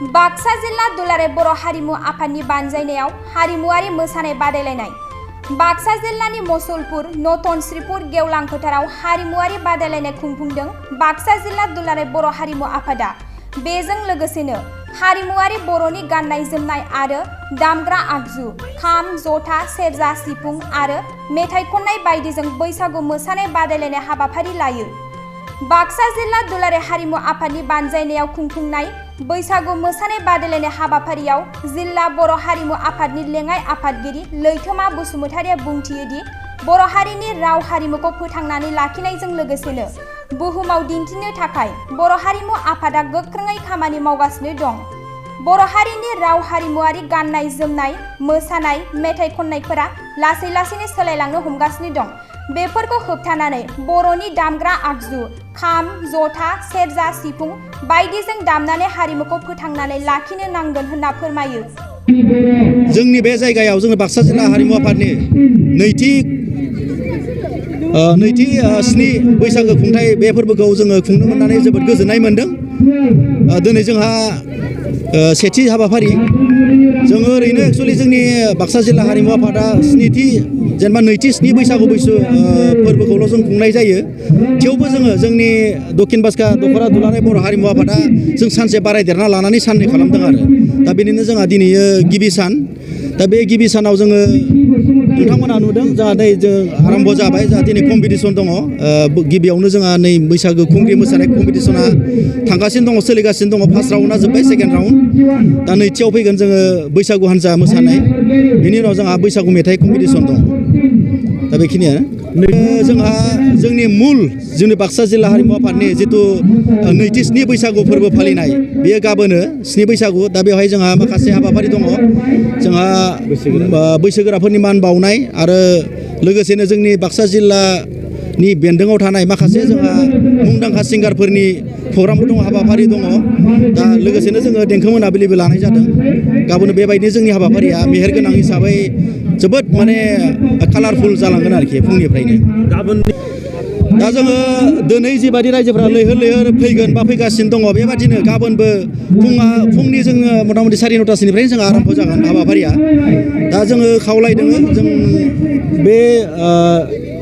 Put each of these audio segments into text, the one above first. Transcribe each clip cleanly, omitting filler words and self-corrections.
बाक्सा जिल्ला दुलाराय बर' हारिमु आफादनि बानजायनायाव हारिमुआरि मोसानाय बादायलायनाय। बाक्सा जिल्लानि मसलपुर नतन श्रीपुर गेवलां फोथाराव हारिमुआरि बादायलायनाय खुंफुंदों बाक्सा जिल्ला दुलाराय बर' हारिमु आफादा। बेजों लोगोसेनो हारिमुआरि बर'नि गाननाय जोमनाय आरो दामग्रा आगजु खाम, जथा, सेरजा, सिफुं आरो मेथाइ खननाय बायदिजों बैसागु मोसानाय बादायलायनाय हाबाफारि लायो। बाक्सा जिल्ला दुलाराय हारिमु आफादनि बानजायनायाव खुंफुंनाय बैसागु मोसानाय बादायलायनाय हाबाफारियाव जिल्ला बर' हारिमु आफादनि लेङाइ आफादगिरि लैथोमा बसुमतारिया बुंथियोदि बर' हारिनि राव हारिमुखौ फोथांनानै लाखिनायजों लोगोसेनो बुहुमाव दिन्थिनो थाखाय बर' हारिमु आफादा गोख्रोङै खामानि मावगासिनो दं। बर' हारिनि राव हारिमुआरि गाननाय जोमनाय, मोसानाय, मेथाइ खननायफोरा लासै लासैनो सोलायलांनो हमगासिनो दं। बेफोरखौ होबथानानै बर'नि दामग्रा आगजु खाम, जथा, सेरजा, सिफुं बायदिजों दामनानै हारिमुखौ फोथांनानै लाखिनो नांगोन होनना फोरमायो। जोंनि बे जायगायाव जोङो बाक्सा जिल्ला हारिमु आफादनि नैथि स्नि बैसागो खुंथाय बे फोरबोखौ जोङो खुंनो मोननानै जोबोद गोजोननाय मोनदों। दिनै जोंहा सेथि हाबाफारि जोङो ओरैनो एक्सुअलि जोंनि बाक्सा जिल्ला हारिमु आफादा नैथि स्नि बैसागु फोरबोखौल' जों खुंनाय जायो। थेवबो जोङो जोंनि दक्षिण बाक्सा दख'रा दुलाराय बर' हारिमु आफादा जों सानसे बारायदेरना लानानै साननै खालामदों आरो दा बेनिनो जोंहा दिनै गिबि सान। दा बे गिबि सानाव जोङो नोंथांमोना नुदों जोंहा नै जों आरम्भ जाबाय। जोंहा दिनै कम्पिटिसन दङ। गिबियावनो जोंहा नै बैसागो खुंग्रि मोसानाय कम्पिटिसना थांगासिनो दङ, सोलिगासिनो दङ। फार्स्ट राउन्डआ जोब्बाय, सेकेन्ड राउन्ड। दा नैथियाव फैगोन जोङो बैसागु हान्जा मोसानाय, बेनि उनाव जोंहा बैसागु मेथाइ कम्पिटिसन दङ। दा बेखिनियानो जोंहा जोंनि बाक्सा जिल्ला हारिमु आफादनि जिथु नैथि स्नि बैसागु फोरबो फालिनाय बेयो गाबोनो स्नि बैसागु। दा बेवहाय जोंहा माखासे हाबाफारि दङ। जोंहा बैसोगोराफोरनि मान बावनाय आरो लोगोसेनो जोंनि बाक्सा जिल्लानि बेन्दोङाव थानाय माखासे जोंहा मुंदांखा सिंगारफोरनि प्रग्रामबो दङ, हाबाफारि दङ। दा लोगोसेनो जोङो देंखो मोनाबिलिबो लानाय जादों। गाबोनो बेबायदिनो जोंनि हाबाफारिया मेहेरगोनां हिसाबै जोबोद कालारफुल जालांगोन आरोखि फुंनिफ्रायनो। दा जोङो दिनै जिबायदि रायजोफ्रा लैहोर लैहोर फैगोन बा फैगासिनो दङ, बेबादिनो गाबोनबो फुंनि जोङो मथा मथि 9:30निफ्रायनो जोंहा आरम्भ जागोन हाबाफारिया। दा जोङो खावलायदों जों बे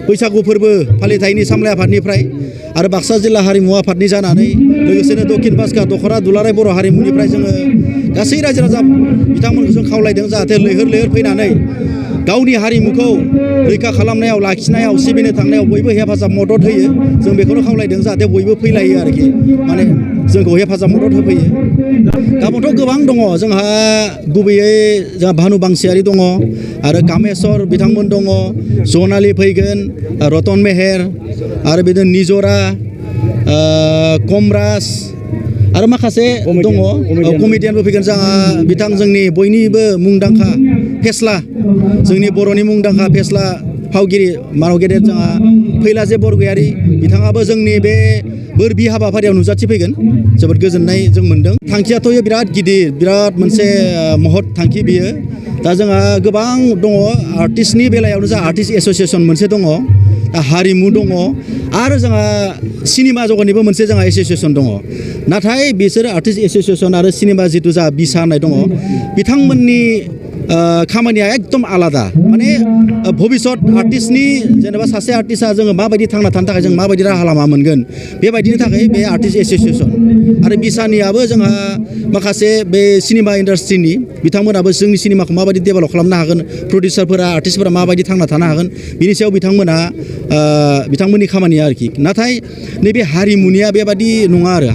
बैसागु फोरबो फालिथायनि सामलाय आफादनिफ्राय आरो बाक्सा जिल्ला हारिमु आफादनि जानानै लोगोसेनो दक्षिण बाक्सा दख'रा दुलाराय बर' हारिमुनिफ्राय जोङो गासै रायजो राजा बिथांमोनखौ जों खावलायदों जाहाथे लैहोर लैहोर फैनानै गावनि हारिमुखौ रैखा खालामनायाव, लाखिनायाव, सिबिनो थांनायाव बयबो हेफाजाब मदद होयो। जों बेखौनो खावलायदों जाहाथे बयबो फैलायो आरोखि, माने जोंखौ हेफाजाब मदद होफैयो। गाबोनथ' गोबां दङ जोंहा, गुबैयै जोंहा भानु बांसियारि दङ आरो कामेस्वर बिथांमोन दङ, जनालि फैगोन, रतन मेहेर आरो बिदिनो निजरा, कमराज आरो माखासे दङ कमेडियानबो फैगोन। जोंहा जोंनि बयनिबो मुंदांखा फेस्ला, जोंनि बर'नि मुंदांखा फेस्ला फावगिरि मानाव गेदेर जोंहा फैलाजे बरगयारि बिथाङाबो जोंनि बे बोरबि हाबाफारियाव नुजाथिफैगोन। जोबोद गोजोननाय जों मोनदों। थांखियाथ' बिराद गिदिर, बिराद मोनसे महत थांखि बियो। दा जोंहा गोबां दङ। आर्टिस्टनि बेलायावनो जोंहा आर्टिस्ट एस'सियेसन मोनसे दङ, हारिमु दङ आरो जोंहा सिनेमा जगतनिबो मोनसे जोंहा एस'सियेसन दङ। नाथाय बिसोर आर्टिस्ट एस'सियेसन आरो सिनेमा जिथु जोंहा बिसा होननाय दङ, बिथांमोननि खामानिया एकदम आलादा। माने भबिष्यत आर्टिस्टनि जेनेबा सासे आर्टिस्टआ जोङो माबायदि थांना थानो थाखाय जों माबायदि राहा लामा मोनगोन, बेबायदिनि थाखाय बे आर्टिस्ट एस'सियेसन। आरो बिसानियाबो जोंहा माखासे बे सिनेमा इन्डास्ट्रिनि बिथांमोनाबो जोंनि सिनेमाखौ माबायदि डेभेलप खालामनो हागोन, प्रडिउसारफोरा, आर्टिस्टफोरा माबायदि थांना थानो हागोन, बिनि सायाव बिथांमोननि खामानिया आरोखि। नाथाय नैबे हारिमुनिया बेबादि नङा आरो।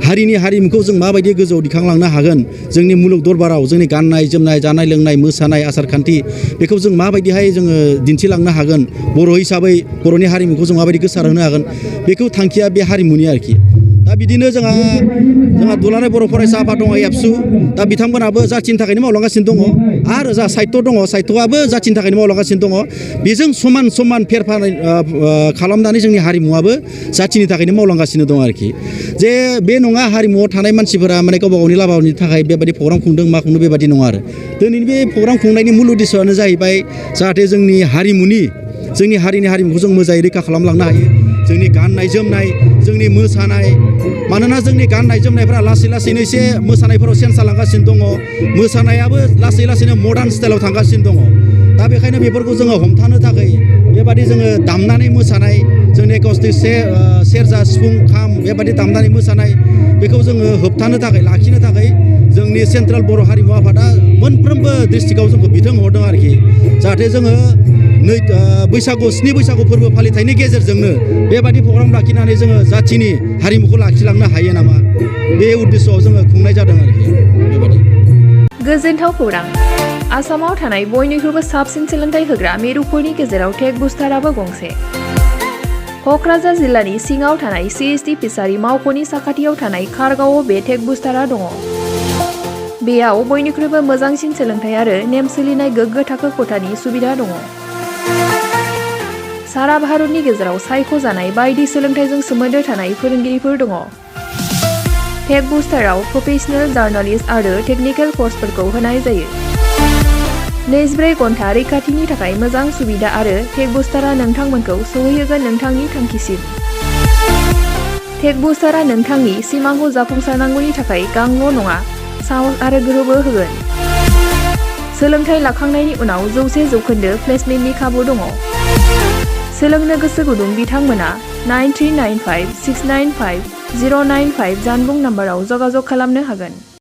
हारिनि हारिमुखौ जों माबायदि गोजौआव दिखांलांनो हागोन, जोंनि मुलुग दरबाराव जोंनि गाननाय जोमनाय, जानाय लोंनाय, मोसानाय, आसार खान्थि, बेखौ जों माबायदिहाय जोङो दिन्थिलांनो हागोन, बर' हिसाबै बर'नि हारिमुखौ जों माबायदि गोसारहोनो हागोन, बेखौ थांखिया बे हारिमुनि आरोखि। दा बिदिनो जोंहा दुलाराय बर' फरायसा आफाद दङ, एबसु। दा बिथांमोनाबो जाथिनि थाखायनो मावलांगासिनो दङ। आरो जा साहित्य दङ, साहित्यआबो जाथिनि थाखायनो मावलांगासिनो दङ। बेजों समान खालामनानै जोंनि हारिमुवाबो जाथिनि थाखायनो मावलांगासिनो दं आरोखि। जे बे नङा हारिमुआव थानाय मानसिफोरा माने गावबा गावनि लाबानि थाखाय बेबायदि प्रग्राम खुंदों मा खुंदों, बेबायदि नङा आरो। दिनैनि बे प्रग्राम खुंनायनि मुल उद्देश्यआनो जाहैबाय जाहाथे जोंनि हारिनि हारिमुखौ जों मोजाङै रैखा खालामलांनो हायो। जोंनि गाननाय जोमनाय जोंनि मोसानाय मानोना जोंनि गाननाय जोमनायफ्रा लासै लासैनो एसे मोसानायफोराव चेन्ज जालांगासिनो दङ मोसानायाबो लासै लासैनो मडार्न स्टाइलाव थांगासिनो दङ दा बेखायनो बेफोरखौ जोङो हमथानो थाखाय बेबादि जोङो दामनानै मोसानाय जोंनि एकस्टिक सेरजा सिफुं खाम बेबादि दामनानै मोसानाय बेखौ जोङो होबथानो थाखाय लाखिनो थाखाय जोंनि सेन्ट्रेल बर' हारिमु आफादा मोनफ्रोमबो डिस्ट्रिक्टआव जोंखौ बिथोन हरदों आरोखि जाहाथे जोङो स्नि बैसागु फोरबो फालिथायनि गेजेरजोंनो बेबादि प्रग्राम लाखिनानै जोङो जाथिनि हारिमुखौ लाखिलांनो हायो नामा बे उद्देশ্যआव जोङो खुंनाय जादों आरोखि बेबादि। गोजोनथाव खौरां आसामाव थानाय बयनिख्रुइबो साबसिन सोलोंथाइ होग्रा मिरुफोरनि गेजेराव टेक बुस्टाराबो गंसे। क'क्राझार जिल्लानि सिङाव थानाय CST फिसारि मावख'नि साखाथियाव थानाय खारगावआव बे टेक बुस्टारा दङ। बेयाव बयनिख्रुइबो मोजांसिन सोलोंथाइ आरो नेम सोलिनाय गोग्गो थाखो खथानि सुबिदा दङ। सारा भारतनि गेजेराव सायख'जानाय बायदि सोलोंथाइजों सोमोन्दो थानाय फोरोंगिरिफोर दङ। टेक बुस्टाराव प्रफेशनेल जार्नालिस्ट आरो टेकनिकेल कर्सफोरखौ होनाय जायो। 24 घन्टा रैखाथिनि थाखाय मोजां सुबिदा आरो टेक बुस्टारा नोंथांमोनखौ सौहैहोगोन नोंथांनि थांखिसिम। टेक बुस्टारा नोंथांनि सिमांखौ जाफुंसारनांगौनि थाखाय गांल' नङा साहस आरो गोहोबो होगोन। सोलोंथाइ लाखांनायनि उनाव 100% प्लेसमेन्टनि खाबु दङ। सोलोंनो गोसो गुदुं बिथांमोना 9395695095 जानबुं नाम्बाराव जगाजग खालामनो हागोन।